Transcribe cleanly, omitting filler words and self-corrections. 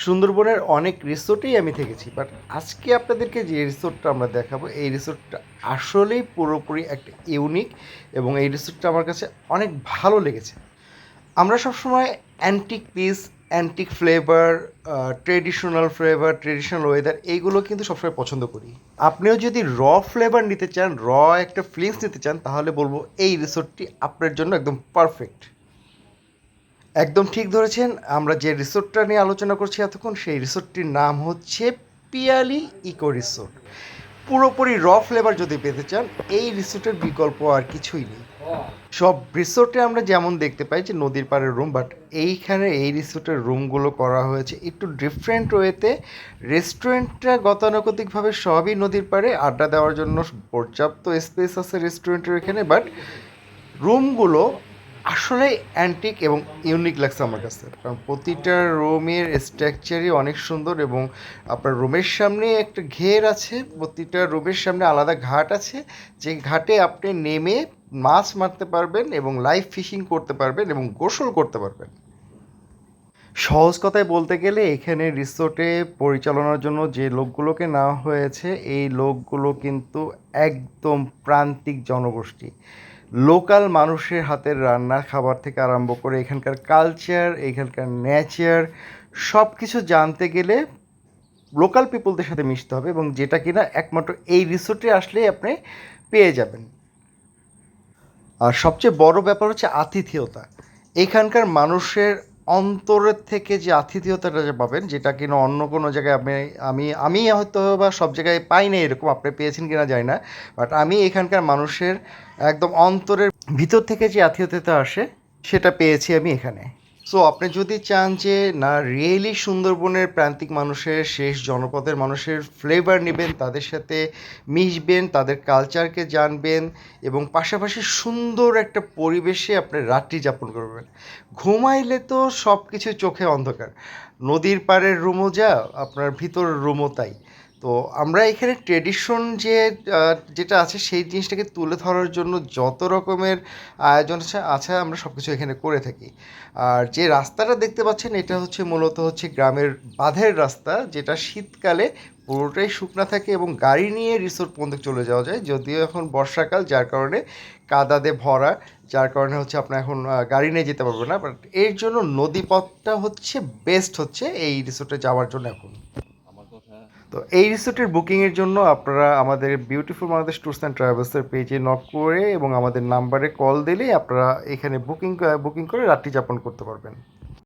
সুন্দরবনের অনেক রিসোর্টেই আমি থেকেছি, বাট আজকে আপনাদেরকে যে রিসোর্টটা আমরা দেখাবো এই রিসোর্টটা আসলেই পুরোপুরি একটা ইউনিক এবং এই রিসোর্টটা আমার কাছে অনেক ভালো লেগেছে। আমরা সবসময় antique piece, antique flavour, traditional weather এইগুলো কিন্তু সবসময় পছন্দ করি। আপনিও যদি ফ্লেভার নিতে চান, একটা ফিলিংস নিতে চান, তাহলে বলবো এই রিসোর্টটি আপনার জন্য একদম পারফেক্ট। একদম ঠিক ধরেছেন। আমরা যে রিসোর্টটা নিয়ে আলোচনা করছি এতক্ষণ, সেই রিসোর্টটির নাম হচ্ছে পিয়ালি ইকো রিসোর্ট। পুরোপুরি ফ্লেভার যদি পেতে চান, এই রিসোর্টের বিকল্প আর কিছুই নেই। সব রিসোর্টে আমরা যেমন দেখতে পাই যে নদীর পাড়ের রুম, বাট এইখানে এই রিসোর্টের রুমগুলো করা হয়েছে একটু ডিফারেন্ট ওয়েতে। রেস্টুরেন্টটা গতানুগতিকভাবে সবই নদীর পাড়ে, আড্ডা দেওয়ার জন্য পর্যাপ্ত স্পেস আছে রেস্টুরেন্টের এখানে, বাট রুমগুলো আসলে অ্যান্টিক এবং ইউনিক লাগছে আমার কাছে, কারণ প্রতিটা রুমের স্ট্রাকচারই অনেক সুন্দর এবং আপনার রুমের সামনে একটা ঘের আছে, প্রতিটা রুমের সামনে আলাদা ঘাট আছে, যে ঘাটে আপনি নেমে মাছ মারতে পারবেন এবং লাইভ ফিশিং করতে পারবেন এবং গোসল করতে পারবেন। সহজ কথায় বলতে গেলে এখানে রিসোর্টে পরিচালনার জন্য যে লোকগুলোকে নেওয়া হয়েছে, এই লোকগুলো কিন্তু একদম প্রান্তিক জনগোষ্ঠী। লোকাল মানুষের হাতের রান্নার খাবার থেকে আরম্ভ করে এখানকার কালচার, এখানকার নেচার, সব কিছু জানতে গেলে লোকাল পিপলদের সাথে মিশতে হবে, এবং যেটা কিনা একমাত্র এই রিসোর্টে আসলেই আপনি পেয়ে যাবেন। আর সবচেয়ে বড় ব্যাপার হচ্ছে আতিথেয়তা। এখানকার মানুষের অন্তরের থেকে যে আতিথেয়তাটা যে পাবেন, যেটা কিনা অন্য কোনো জায়গায় আমি হয়তো বা সব জায়গায় পাই না, এরকম আপনি পেয়েছেন কিনা জানি না, বাট আমি এখানকার মানুষের একদম অন্তরের ভিতর থেকে যে আতিথেয়তা আসে সেটা পেয়েছি আমি এখানে। সো আপনি যদি চান যে না রিয়েলি সুন্দরবনের প্রান্তিক মানুষের, শেষ জনপদের মানুষের ফ্লেভার নেবেন, তাদের সাথে মিশবেন, তাদের কালচারকে জানবেন এবং পাশাপাশি সুন্দর একটা পরিবেশে আপনি রাত্রি যাপন করবেন, ঘুমাইলে তো সব কিছু চোখে অন্ধকার। নদীর পাড়ের রুমও যা, আপনার ভিতরের রুমও তাই। তো আমরা এখানে ট্রেডিশন যেটা আছে সেই জিনিসটাকে তুলে ধরার জন্য যত রকমের আয়োজন আছে আমরা সব কিছু এখানে করে থাকি। আর যে রাস্তাটা দেখতে পাচ্ছেন, এটা হচ্ছে মূলত গ্রামের বাঁধের রাস্তা, যেটা শীতকালে পুরোটাই শুকনা থাকে এবং গাড়ি নিয়ে রিসোর্ট পর্যন্ত চলে যাওয়া যায়, যদিও এখন বর্ষাকাল যার কারণে কাদাতে ভরা, যার কারণে আপনার এখন গাড়ি নিয়ে যেতে পারবে না, বাট এর জন্য নদীপথটা বেস্ট এই রিসোর্টে যাওয়ার জন্য এখন। তো এই রিসোর্টের বুকিংয়ের জন্য আপনারা আমাদের বিউটিফুল বাংলাদেশ ট্যুরস অ্যান্ড ট্রাভেলসের পেজে নক করে এবং আমাদের নাম্বারে কল দিলেই আপনারা এখানে বুকিং করে রাত্রি যাপন করতে পারবেন।